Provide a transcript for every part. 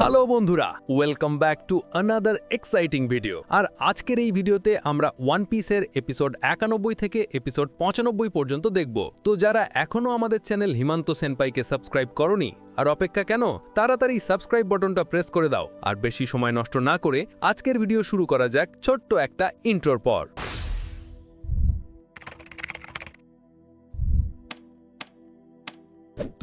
Hello বন্ধুরা, welcome back to another exciting video. আর আজকের এই ভিডিওতে আমরা ওয়ান পিসের এপিসোড 91 থেকে এপিসোড 95 পর্যন্ত দেখব। তো যারা এখনও আমাদের চ্যানেল হিমান্ত সেনপাইকে সাবস্ক্রাইব করনি, আর অপেক্ষা কেন, তাড়াতাড়ি সাবস্ক্রাইব বাটনটা প্রেস করে দাও। আর বেশি সময় নষ্ট না করে আজকের ভিডিও শুরু করা যাক ছোট্ট একটা ইন্ট্রোর পর।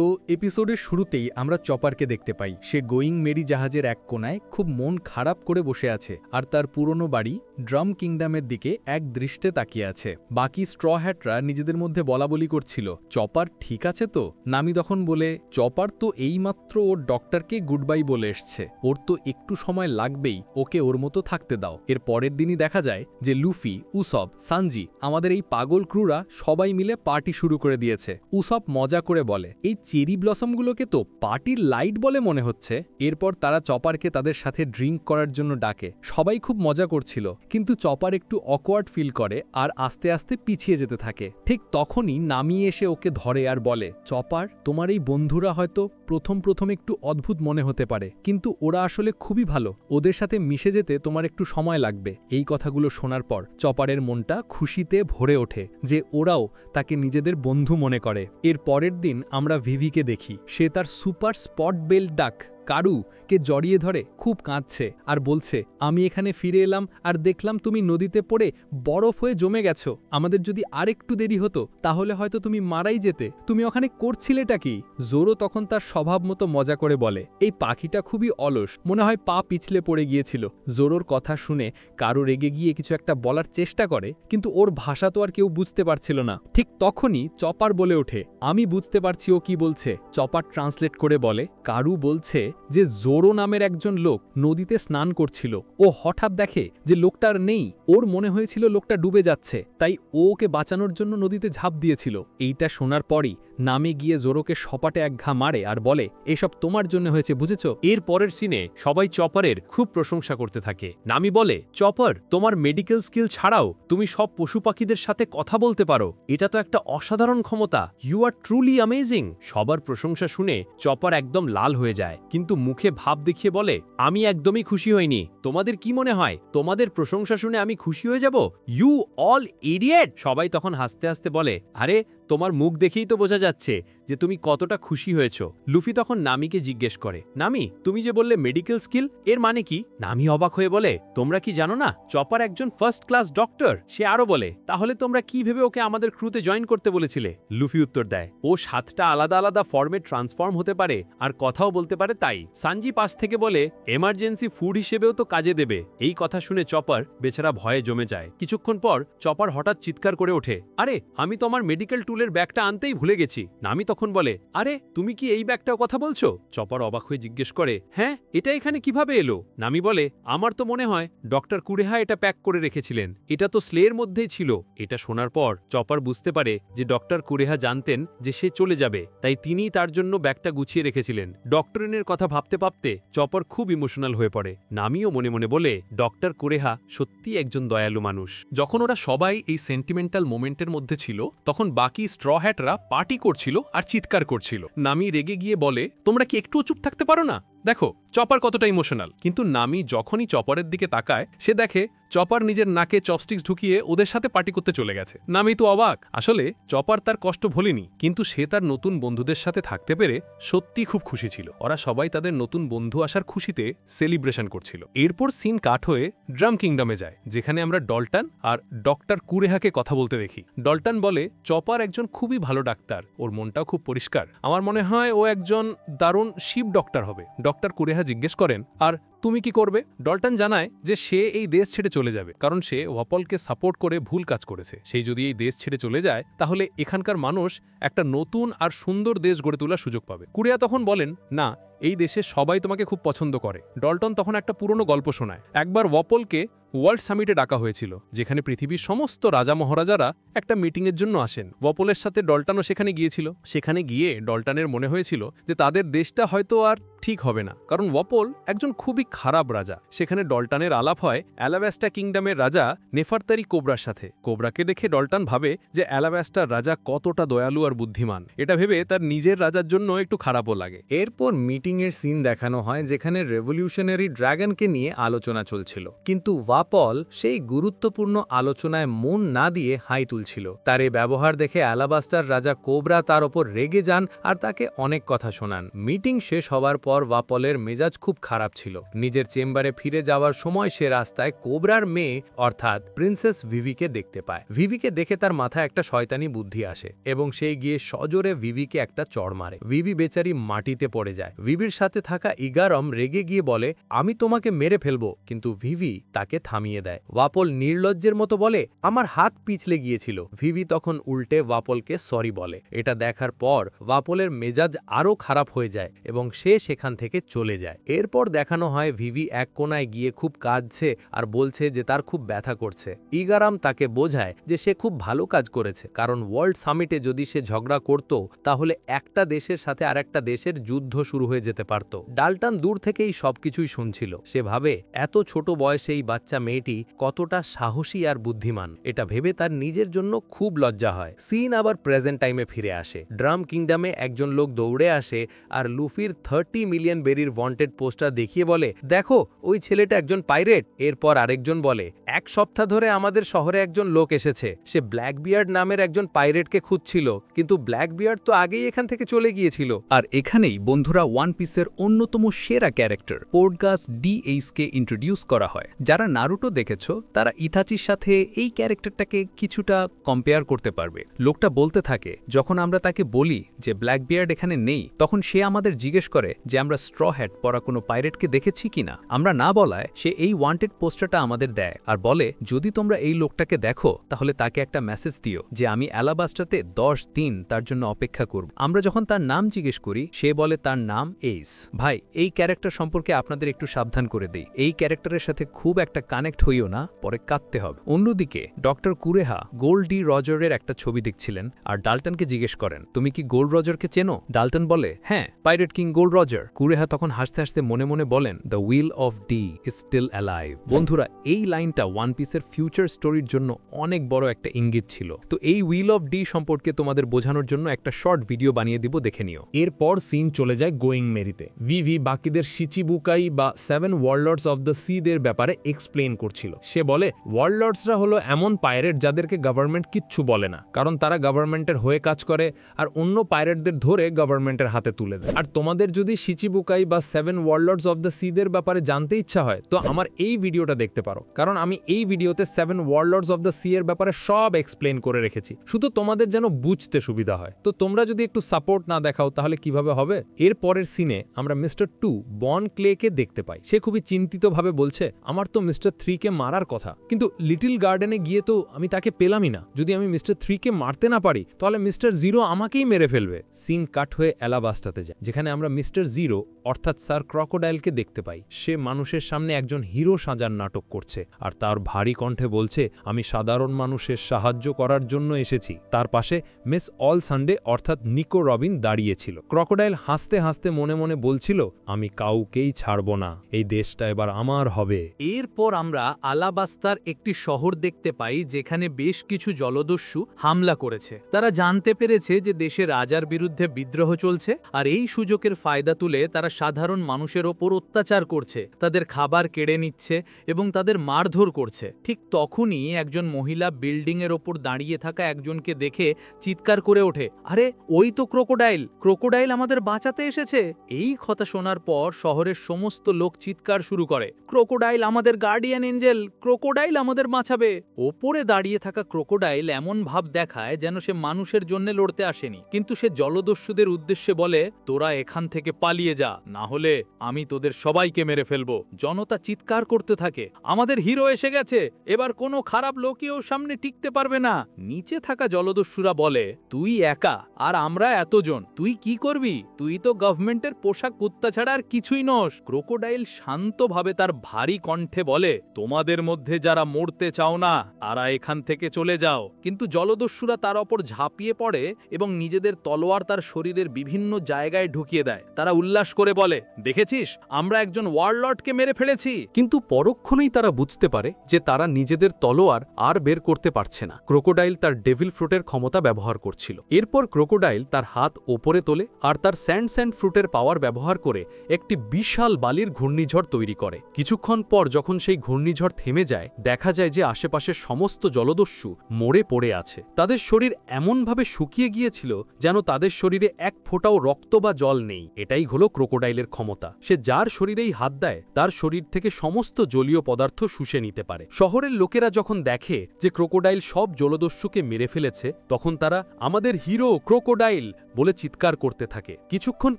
তো এপিসোডের শুরুতেই আমরা চপারকে দেখতে পাই। সে গোয়িং মেরি জাহাজের এক কোনায় খুব মন খারাপ করে বসে আছে, আর তার পুরনো বাড়ি ড্রাম কিংডমের দিকে এক দৃষ্টে তাকিয়ে আছে। বাকি স্ট্র হ্যাটরা নিজেদের মধ্যে বলাবলি করছিল, চপার ঠিক আছে তো? নামি তখন বলে, চপার তো এইমাত্র ওর ডক্টরকে গুড বাই বলে এসছে, ওর তো একটু সময় লাগবেই, ওকে ওর মতো থাকতে দাও। এর পরের দিনই দেখা যায় যে লুফি, উসব, সানজি, আমাদের এই পাগল ক্রুরা সবাই মিলে পার্টি শুরু করে দিয়েছে। উসব মজা করে বলে, এই চেরি ব্লসমগুলোকে তো পার্টির লাইট বলে মনে হচ্ছে। এরপর তারা চপারকে তাদের সাথে ড্রিঙ্ক করার জন্য ডাকে। সবাই খুব মজা করছিল, কিন্তু চপার একটু অকওয়ার্ড ফিল করে আর আস্তে আস্তে পিছিয়ে যেতে থাকে। ঠিক তখনই নামিয়ে এসে ওকে ধরে আর বলে, চপার, তোমার এই বন্ধুরা হয়তো প্রথম একটু অদ্ভুত মনে হতে পারে, কিন্তু ওরা আসলে খুবই ভালো, ওদের সাথে মিশে যেতে তোমার একটু সময় লাগবে। এই কথাগুলো শোনার পর চপারের মনটা খুশিতে ভরে ওঠে যে ওরাও তাকে নিজেদের বন্ধু মনে করে। এর পরের দিন আমরা ভিভিকে দেখি। সে তার সুপার স্পট বেল্ট ডাক কারুকে জড়িয়ে ধরে খুব কাঁদছে আর বলছে, আমি এখানে ফিরে এলাম আর দেখলাম তুমি নদীতে পড়ে বরফ হয়ে জমে গেছো। আমাদের যদি আরেকটু দেরি হতো তাহলে হয়তো তুমি মারাই যেতে। তুমি ওখানে করছিলেটা কি? জোরো তখন তার স্বভাব মতো মজা করে বলে, এই পাখিটা খুবই অলস, মনে হয় পা পিছলে পড়ে গিয়েছিল। জোরোর কথা শুনে কারু রেগে গিয়ে কিছু একটা বলার চেষ্টা করে, কিন্তু ওর ভাষা তো আর কেউ বুঝতে পারছিল না। ঠিক তখনই চপার বলে ওঠে, আমি বুঝতে পারছি ও কি বলছে। চপার ট্রান্সলেট করে বলে, কারু বলছে যে জোরো নামের একজন লোক নদীতে স্নান করছিল, ও হঠাৎ দেখে যে লোকটার নেই। ওর মনে হয়েছিল লোকটা ডুবে যাচ্ছে, তাই ওকে বাঁচানোর জন্য নদীতে ঝাঁপ দিয়েছিল। এইটা শোনার পরই নামে গিয়ে জোরোকে সপাটে এক ঘা মারে আর বলে, এসব তোমার জন্য হয়েছে, বুঝেছো? এর পরের সিনে সবাই চপারের খুব প্রশংসা করতে থাকে। নামি বলে, চপার, তোমার মেডিকেল স্কিল ছাড়াও তুমি সব পশু পাখিদের সাথে কথা বলতে পারো, এটা তো একটা অসাধারণ ক্ষমতা, ইউ আর ট্রুলি অ্যামেজিং। সবার প্রশংসা শুনে চপার একদম লাল হয়ে যায়, কিন্তু মুখে ভাব দেখিয়ে বলে, আমি একদমই খুশি হইনি। তোমাদের কি মনে হয় তোমাদের প্রশংসা শুনে আমি খুশি হয়ে যাব? You all idiot. সবাই তখন হাসতে হাসতে বলে, আরে তোমার মুখ দেখেই তো বোঝা যাচ্ছে যে তুমি কতটা খুশি হয়েছো। লুফি তখন নামিকে জিজ্ঞেস করে, নামি, তুমি যে বললে মেডিকেল স্কিল, এর মানে কি? নামি অবাক হয়ে বলে, তোমরা কি জানো না চপার একজন ফার্স্ট ক্লাস ডক্টর? সে আরো বলে, তাহলে তোমরা কি ভেবে ওকে আমাদের ক্রুতে জয়েন করতে বলেছিলে? লুফি উত্তর দেয়, ও 7টা আলাদা আলাদা ফর্মে ট্রান্সফর্ম হতে পারে আর কথাও বলতে পারে। তাই সানজি পাশ থেকে বলে, এমার্জেন্সি ফুড হিসেবেও তো কাজে দেবে। এই কথা শুনে চপার বেচারা ভয়ে জমে যায়। কিছুক্ষণ পর চপার হঠাৎ চিৎকার করে ওঠে, আরে আমি তো আমার মেডিকেল টুলের ব্যাগটা আনতেই ভুলে গেছি। নামি তখন বলে, আরে তুমি কি এই ব্যাগটাও কথা বলছো? চপার অবাক হয়ে জিজ্ঞেস করে, হ্যাঁ, এটা এখানে কিভাবে এলো? নামি বলে, আমার তো মনে হয় ডক্টর কুরেহা এটা প্যাক করে রেখেছিলেন, এটা তো স্লের মধ্যেই ছিল। এটা শোনার পর চপার বুঝতে পারে যে ডক্টর কুরেহা জানতেন যে সে চলে যাবে, তাই তিনিই তার জন্য ব্যাগটা গুছিয়ে রেখেছিলেন। ডক্টরিনের কথা ভাবতে ভাবতে চপার খুব ইমোশনাল হয়ে পড়ে। নামিও মনে মনে বলে, ডক্টর কুরেহা সত্যি একজন দয়ালু মানুষ। যখন ওরা সবাই এই সেন্টিমেন্টাল মোমেন্টের মধ্যে ছিল, তখন বাকি স্ট্র হ্যাটরা পার্টি করছিল আর চিৎকার করছিল। নামি রেগে গিয়ে বলে, তোমরা কি একটুও চুপ থাকতে পারো না? দেখো চপার কতটা ইমোশনাল। কিন্তু নামি যখনই চপারের দিকে তাকায়, সে দেখে চপার নিজের নাকে চপস্টিক্স ঢুকিয়ে ওদের সাথে পার্টি করতে চলে গেছে। নামি তো অবাক। আসলে চপার তার কষ্ট ভোলেনি, কিন্তু সে তার নতুন বন্ধুদের সাথে থাকতে পেরে সত্যি খুব খুশি ছিল। ওরা সবাই তাদের নতুন বন্ধু আসার খুশিতে সেলিব্রেশন করছিল। এরপর সিন কাট হয়ে ড্রাম কিংডমে যায়, যেখানে আমরা ডল্টন আর ডক্টর কুরেহাকে কথা বলতে দেখি। ডল্টন বলে, চপার একজন খুবই ভালো ডাক্তার, ওর মনটাও খুব পরিষ্কার, আমার মনে হয় ও একজন দারুণ শিপ ডক্টর হবে। ডক্টর কুরেহা জিজ্ঞেস করেন, আর তুমি কি করবে? ডল্টন জানায় যে সে এই দেশ ছেড়ে চলে যাবে, কারণ সে ওয়াপলকে সাপোর্ট করে ভুল কাজ করেছে। সেই যদি এই দেশ ছেড়ে চলে যায়, তাহলে এখানকার মানুষ একটা নতুন আর সুন্দর দেশ গড়ে তোলার সুযোগ পাবে। কুরেহা তখন বলেন, না, এই দেশে সবাই তোমাকে খুব পছন্দ করে। ডল্টন তখন একটা পুরনো গল্প শোনায়। একবার ওয়াপলকে ওয়ার্ল্ড সামিটে ডাকা হয়েছিল, যেখানে পৃথিবীর সমস্ত রাজা মহারাজারা একটা মিটিংয়ের জন্য আসেন। ওয়াপলের সাথে ডল্টনও সেখানে গিয়েছিল। সেখানে গিয়ে ডল্টনের মনে হয়েছিল যে তাদের দেশটা হয়তো আর ঠিক হবে না, কারণ ওয়াপল একজন খুবই খারাপ রাজা। সেখানে ডল্টনের আলাপ হয় অ্যালাবাস্টা কিংডমের রাজা নেফারতারি কোবরার সাথে। কোবরাকে দেখে ডল্টন ভাবে যে অ্যালাবাস্টার রাজা কতটা দয়ালু আর বুদ্ধিমান। এটা ভেবে তার নিজের রাজার জন্য একটু খারাপও লাগে। এরপর মিটিংয়ের সিন দেখানো হয় যেখানে রেভলিউশনারি ড্রাগনকে নিয়ে আলোচনা চলছিল, কিন্তু ওয়াপল সেই গুরুত্বপূর্ণ আলোচনায় মন না দিয়ে হাই তুলছিল। তার এই ব্যবহার দেখে অ্যালাবাস্টার রাজা কোবরা তার ওপর রেগে যান আর তাকে অনেক কথা শোনান। মিটিং শেষ হওয়ার পর ওয়াপলের মেজাজ খুব খারাপ ছিল। নিজের চেম্বারে ফিরে যাওয়ার সময় সে রাস্তায় কোবরার মেয়ে অর্থাৎ প্রিন্সেস ভিভিকে দেখতে পায়। ভিভিকে দেখে তার মাথায় একটা শয়তানি বুদ্ধি আসে এবং সে গিয়ে সজোরে ভিভিকে একটা চড় মারে। ভিভি বেচারি মাটিতে পড়ে যায়। ভিভির সাথে থাকা ইগারম রেগে গিয়ে বলে, আমি তোমাকে মেরে ফেলবো, কিন্তু ভিভি তাকে থামিয়ে দেয়। ওয়াপল নির্লজ্জের মতো বলে, আমার হাত পিছলে গিয়েছিল। ভিভি তখন উল্টে ওয়াপলকে সরি বলে। এটা দেখার পর ওয়াপলের মেজাজ আরও খারাপ হয়ে যায় এবং সে সেখান থেকে চলে যায়। এরপর দেখানো হয় ভিভি এক কোনায় গিয়ে খুব কাঁদছে আর বলছে যে তার খুব ব্যথা করছে। ইগারাম তাকে বোঝায় যে সে খুব ভালো কাজ করেছে, কারণ ওয়ার্ল্ড সামিটে যদি সে ঝগড়া করত তাহলে একটা দেশের সাথে আরেকটা দেশের যুদ্ধ শুরু হয়ে যেতে পারত। ডাল্টন দূর থেকেই সবকিছুই শুনছিল। সে ভাবে এত ছোট বয়সে এই বাচ্চা মেয়েটি কতটা সাহসী আর বুদ্ধিমান। এটা ভেবে তার নিজের জন্য খুব লজ্জা হয়। সিন আবার প্রেজেন্ট টাইমে ফিরে আসে। ড্রাম কিংডমে একজন লোক দৌড়ে আসে আর লুফির 30 মিলিয়ন বেরির ওয়ান্টেড পোস্টার দেখিয়ে বলে, দেখো ওই ছেলেটা একজন পাইরেট। এরপর আরেকজন বলে, এক সপ্তাহ ধরে আমাদের শহরে একজন লোক এসেছে, সে ব্ল্যাকবিয়ার্ড নামের একজন পাইরেটকে খুঁজছিল, কিন্তু ব্ল্যাকবিয়ার্ড তো আগেই এখান থেকে চলে গিয়েছিল। আর এখানেই বন্ধুরা ওয়ান পিসের অন্যতম সেরা ক্যারেক্টার পোর্টগাস DH-কে ইন্ট্রোডিউস করা হয়। যারা নারুটো দেখেছ তারা ইতাচির সাথে এই ক্যারেক্টারটাকে কিছুটা কম্পেয়ার করতে পারবে। লোকটা বলতে থাকে, যখন আমরা তাকে বলি যে ব্ল্যাকবিয়ার্ড এখানে নেই, তখন সে আমাদের জিজ্ঞেস করে যে আমরা স্ট্র হ্যাট পরা কোনো পাইরেটকে দেখেছি কিনা। আমরা না বলায় সে এই ওয়ান্টেড পোস্টারটা আমাদের দেয় আর বলে, যদি তোমরা এই লোকটাকে দেখো তাহলে তাকে একটা মেসেজ দিও যে আমি অ্যালাবাস্টাতে 10 দিন তার জন্য অপেক্ষা করব। আমরা যখন তার নাম জিজ্ঞেস করি সে বলে তার নাম এইস। ভাই, এই ক্যারেক্টার সম্পর্কে আপনাদের একটু সাবধান করে দেই, এই ক্যারেক্টারের সাথে খুব একটা কানেক্ট হইও না, পরে কাঁদতে হবে। অন্যদিকে ডক্টর কুরেহা গোল্ড ডি রজারের একটা ছবি দেখছিলেন আর ডাল্টনকে জিজ্ঞেস করেন, তুমি কি গোল্ড রজারকে চেনো? ডাল্টন বলে, হ্যাঁ, pirate king Gold Roger. Kureha তখন হাসতে হাসতে মনে মনে বলেন, the will of D is still alive. বন্ধুরা, এই লাইনটা ওয়ান পিসের ফিউচার স্টোরির জন্য অনেক বড় একটা ইঙ্গিত ছিল। তো এই উইল অফ ডি সম্পর্কে তোমাদের বোঝানোর জন্য একটা শর্ট ভিডিও বানিয়ে দিব, দেখে নিও। এরপর সিন চলে যায় গোয়িং মেরিতে। ভিভি বাকিদের শিচিবুকাই বা 7 ওয়ার্ল্ডস অফ দ্য সিদের ব্যাপারে এক্সপ্লেন করছিল। সে বলে, ওয়ার্ল্ডসরা হলো এমন পাইরেট যাদেরকে গভর্নমেন্ট কিচ্ছু বলে না, কারণ তারা গভর্নমেন্টের হয়ে কাজ করে আর অন্য পাইরেটদের ধরে গভর্নমেন্টের হাতে তুলে দেয়। আর তোমাদের যদি শিচিবুকাই বা 7 ওয়ার্ল্ডস অফ দ্য সিদের ব্যাপারে জানতে ইচ্ছা হয় তো আমার এই ভিডিওটা দেখতে পারো, কারণ আমি এই ভিডিওতে 7 ওয়ার্ল্ডস অফ দ্য সি এর ব্যাপারে সব এক্সপ্লেন করে রেখেছি, শুধু তোমাদের যেন বুঝতে সুবিধা হয়। তো তোমরা যদি একটু সাপোর্ট না দেখাও তাহলে কিভাবে হবে? এর পরের সিনে আমরা মিস্টার 2 বন ক্লেকে দেখতে পাই। সে খুবই চিন্তিতভাবে বলছে, আমার তো মিস্টার 3কে মারার কথা, কিন্তু লিটল গার্ডেনে গিয়ে তো আমি তাকে পেলামই না। যদি আমি মিস্টার 3কে মারতে না পারি তাহলে মিস্টার 0 আমাকেই মেরে ফেলবে। সিন কাট হয়ে অ্যালাবাস্টাতে যায়, যেখানে আমরা মিস্টার 0 অর্থাৎ স্যার ক্রকোডাইলকে দেখতে পাই। সে মানুষের সামনে একজন হিরো সাজার নাটক করছে আর তার ভারী কণ্ঠে বলছে, আমি সাধারণ মানুষের সাহায্য করার জন্য এসেছি। তার পাশে মিস অল সানডে অর্থাৎ নিকো রবিন দাঁড়িয়েছিল। ক্রকোডাইল হাসতে হাসতে মনে মনে বলছিল, আমি কাউকেই ছাড়ব না, এই দেশটা এবার আমার হবে। এরপর আমরা আলাবাস্তার একটি শহর দেখতে পাই যেখানে বেশ কিছু জলদস্যু হামলা করেছে। তারা জানতে পেরেছে যে দেশে রাজার বিরুদ্ধে বিদ্রোহ চলছে আর এই সুযোগের ফায়দা তুলে তারা সাধারণ মানুষের ওপর অত্যাচার করছে, তাদের খাবার কেড়ে নিচ্ছে এবং তাদের মারধর করছে। ঠিক তখনই একজন মহিলা বিল্ডিংয়ের ওপর দাঁড়িয়ে থাকা একজনকে দেখে চিৎকার করে ওঠে, আরে ওই তো ক্রোকোডাইল, ক্রোকোডাইল আমাদের বাঁচাতে এসেছে। এই কথা শোনার পর শহরের সমস্ত লোক চিৎকার শুরু করে, ক্রোকোডাইল আমাদের গার্ডিয়ান এঞ্জেল, ক্রোকোডাইল আমাদের বাঁচাবে। ওপরে দাঁড়িয়ে থাকা ক্রোকোডাইল এমন ভাব দেখায় যেন সে মানুষের জন্য লড়তে আসেনি, কিন্তু সে জলদস্যুদের উদ্দেশ্যে বলে, তোরা এখান থেকে পালিয়ে যা, না হলে আমি তোদের সবাইকে মেরে ফেলবো। জনতা চিৎকার করতে থাকে, আমাদের হিরো এসে গেছে, এবার কোনো খারাপ লোকেও সামনে টিকতে পারবে না। নিচে থাকা জলদস্যুরা বলে, তুই একা আর আমরা এতজন, তুই কি করবি? তুই তো গভর্নমেন্টের পোশাক কুত্তা ছাড়া আর কিছুই নস। ক্রোকোডাইল শান্তভাবে তার ভারী কণ্ঠে বলে, তোমাদের মধ্যে যারা মরতে চাও না তারা এখান থেকে চলে যাও। কিন্তু জলদস্যুরা তার ওপর ঝাঁপিয়ে পড়ে এবং নিজেদের তলোয়ার তার শরীরের বিভিন্ন জায়গায় ঢুকিয়ে দেয়। তারা উল্লাস করে বলে, দেখেছিস, আমরা একজন একজন ওয়ারলর্ডকে মেরে ফেলেছি। কিন্তু পরক্ষণেই তারা বুঝতে পারে যে তারা নিজেদের তলোয়ার আর বের করতে পারছে না। ক্রোকোডাইল তার ডেভিল ফ্রুটের ক্ষমতা ব্যবহার করছিল। এরপর ক্রোকোডাইল তার হাত ওপরে তোলে আর তার স্যান্ড ফ্রুটের পাওয়ার ব্যবহার করে একটি বিশাল বালির ঘূর্ণিঝড় তৈরি করে। কিছুক্ষণ পর যখন সেই ঘূর্ণিঝড় থেমে যায়, দেখা যায় যে আশেপাশের সমস্ত জলদস্যু মরে পড়ে আছে। তাদের শরীর এমনভাবে শুকিয়ে গিয়েছিল যেন তাদের শরীরে এক ফোঁটাও রক্ত বা জল নেই। এটাই হলো ক্রোকোডাইলের ক্ষমতা। সে যার শরীরেই হাত দেয় তার শরীর থেকে সমস্ত জলীয় পদার্থ শুষে নিতে পারে। শহরের লোকেরা যখন দেখে যে ক্রোকোডাইল সব জলদস্যুকে মেরে ফেলেছে, তখন তারা আমাদের হিরো ক্রোকোডাইল বলে চিৎকার করতে থাকে। কিছুক্ষণ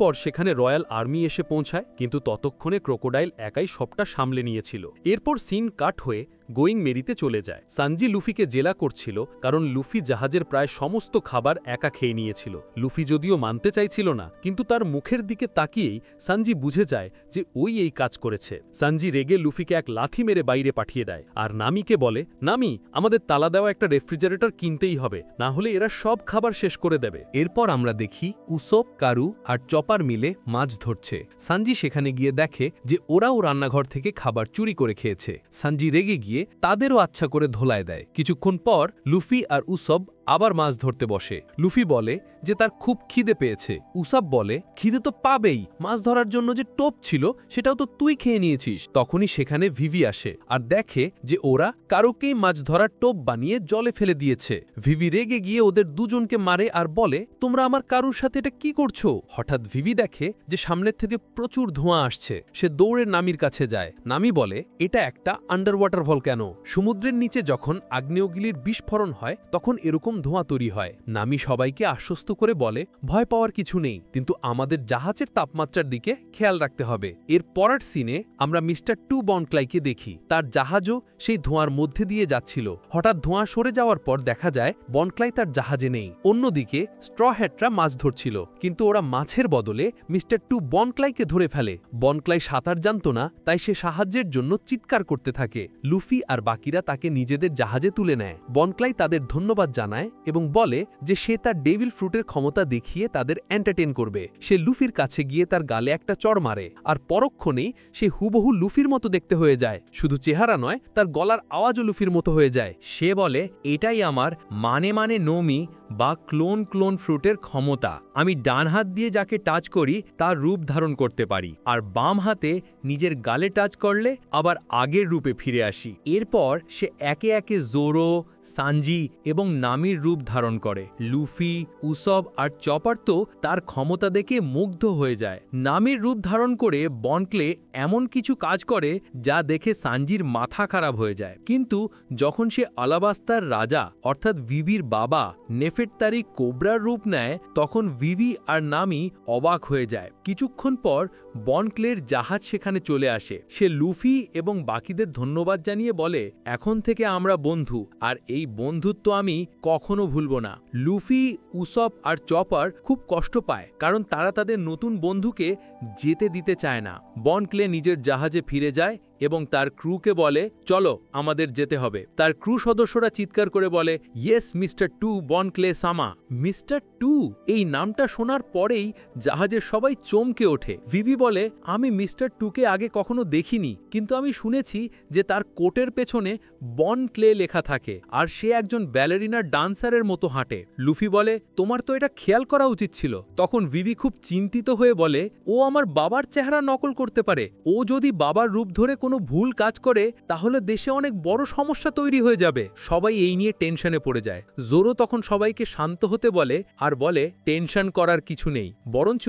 পর সেখানে রয়্যাল আর্মি এসে পৌঁছায়, কিন্তু ততক্ষণে ক্রোকোডাইল একাই সবটা সামলে নিয়েছিল। এরপর সিন কাট হয়ে গোয়িং মেরিতে চলে যায়। সানজি লুফিকে জেলা করছিল কারণ লুফি জাহাজের প্রায় সমস্ত খাবার একা খেয়ে নিয়েছিল। লুফি যদিও মানতে চাইছিল না, কিন্তু তার মুখের দিকে তাকিয়েই সানজি বুঝে যায় যে ওই এই কাজ করেছে। সানজি রেগে লুফিকে এক লাথি মেরে বাইরে পাঠিয়ে দেয় আর নামিকে বলে, নামি, আমাদের তালা দেওয়া একটা রেফ্রিজারেটর কিনতেই হবে, না হলে এরা সব খাবার শেষ করে দেবে। এরপর আমরা দেখি উসোপ, কারু আর চপার মিলে মাছ ধরছে। সানজি সেখানে গিয়ে দেখে যে ওরাও রান্নাঘর থেকে খাবার চুরি করে খেয়েছে। সানজি রেগে গিয়ে তাদেরও আচ্ছা করে ধোলায় দেয়। কিছুক্ষণ পর লুফি আর উসব আবার মাছ ধরতে বসে। লুফি বলে যে তার খুব খিদে পেয়েছে। উসাব বলে, খিদে তো পাবেই, মাছ ধরার জন্য যে টোপ ছিল সেটাও তো তুই খেয়ে নিয়েছিস। তখনই সেখানে ভিভি আসে আর দেখে যে ওরা কারুকেই মাছ ধরার টোপ বানিয়ে জলে ফেলে দিয়েছে। ভিভি রেগে গিয়ে ওদের দুজনকে মারে আর বলে, তোমরা আমার কারুর সাথে এটা কি করছো? হঠাৎ ভিভি দেখে যে সামনের থেকে প্রচুর ধোঁয়া আসছে। সে দৌড়ে নামির কাছে যায়। নামি বলে, এটা একটা আন্ডারওয়াটার ভলক্যানো। সমুদ্রের নিচে যখন আগ্নেয়গিরির বিস্ফোরণ হয় তখন এরকম ধোঁয়া তৈরি হয়। নামি সবাইকে আশ্বস্ত করে বলে, ভয় পাওয়ার কিছু নেই, কিন্তু আমাদের জাহাজের তাপমাত্রার দিকে খেয়াল রাখতে হবে। এর পরের সিনে আমরা মিস্টার টু বনক্লাইকে দেখি। তার জাহাজও সেই ধোঁয়ার মধ্যে দিয়ে যাচ্ছিল। হঠাৎ ধোঁয়া সরে যাওয়ার পর দেখা যায় বনক্লাই তার জাহাজে নেই। অন্যদিকে স্ট্র হ্যাটরা মাছ ধরছিল, কিন্তু ওরা মাছের বদলে মিস্টার টু বনক্লাইকে ধরে ফেলে। বনক্লাই সাঁতার জানত না, তাই সে সাহায্যের জন্য চিৎকার করতে থাকে। লুফি আর বাকিরা তাকে নিজেদের জাহাজে তুলে নেয়। বনক্লাই তাদের ধন্যবাদ জানায় এবং বলে যে সে তার ডেভিল ফ্রুটের ক্ষমতা দেখিয়ে তাদের এন্টারটেইন করবে। সে লুফির কাছে গিয়ে তার গালে একটা চড় মারে আর পরক্ষণেই সে হুবহু লুফির মতো দেখতে হয়ে যায়। শুধু চেহারা নয়, তার গলার আওয়াজও লুফির মতো হয়ে যায়। সে বলে, এটাই আমার মানে নোমি বা ক্লোন ফ্রুটের ক্ষমতা। আমি ডান হাত দিয়ে যাকে টাচ করি তার রূপ ধারণ করতে পারি, আর বাম হাতে নিজের গালে টাচ করলে আবার আগের রূপে ফিরে আসি। এরপর সে একে একে জোরো, সানজি এবং নামির রূপ ধারণ করে। লুফি, উসব আর চপার তো তার ক্ষমতা দেখে মুগ্ধ হয়ে যায়। নামির রূপ ধারণ করে বনক্লে এমন কিছু কাজ করে যা দেখে সানজির মাথা খারাপ হয়ে যায়। কিন্তু যখন সে আলাবাস্তার রাজা অর্থাৎ ভিভির বাবা নেফেরতারি কোবরার রূপ নেয়, তখন ভিভি আর নামি অবাক হয়ে যায়। কিছুক্ষণ পর বনক্লের জাহাজ সেখানে চলে আসে। সে লুফি এবং বাকিদের ধন্যবাদ জানিয়ে বলে, এখন থেকে আমরা বন্ধু, আর এই বন্ধুত্ব আমি কখনো ভুলব না। লুফি, উসব আর চপার খুব কষ্ট পায়, কারণ তারা তাদের নতুন বন্ধুকে যেতে দিতে চায় না। বনক্লে নিজের জাহাজে ফিরে যায় এবং তার ক্রুকে বলে, চলো আমাদের যেতে হবে। তার ক্রু সদস্যরা চিৎকার করে বলে, ইয়েস মিস্টার টু বনক্লে সামা। মিস্টার টু এই নামটা শোনার পরেই জাহাজের সবাই চমকে ওঠে। ভিভি বলে, আমি মিস্টার টুকে আগে কখনো দেখিনি, কিন্তু আমি শুনেছি যে তার কোটের পেছনে বনক্লে লেখা থাকে আর সে একজন ব্যালেরিনার ডান্সারের মতো হাঁটে। লুফি বলে, তোমার তো এটা খেয়াল করা উচিত ছিল। তখন ভিভি খুব চিন্তিত হয়ে বলে, ও আমার বাবার চেহারা নকল করতে পারে। ও যদি বাবার রূপ ধরে কোনো ভুল কাজ করে তাহলে দেশে অনেক বড় সমস্যা তৈরি হয়ে যাবে। সবাই এই নিয়ে টেনশনে পড়ে যায়। জোরো তখন সবাইকে শান্ত হতে বলে আর বলে, টেনশন করার কিছু নেই, বরঞ্চ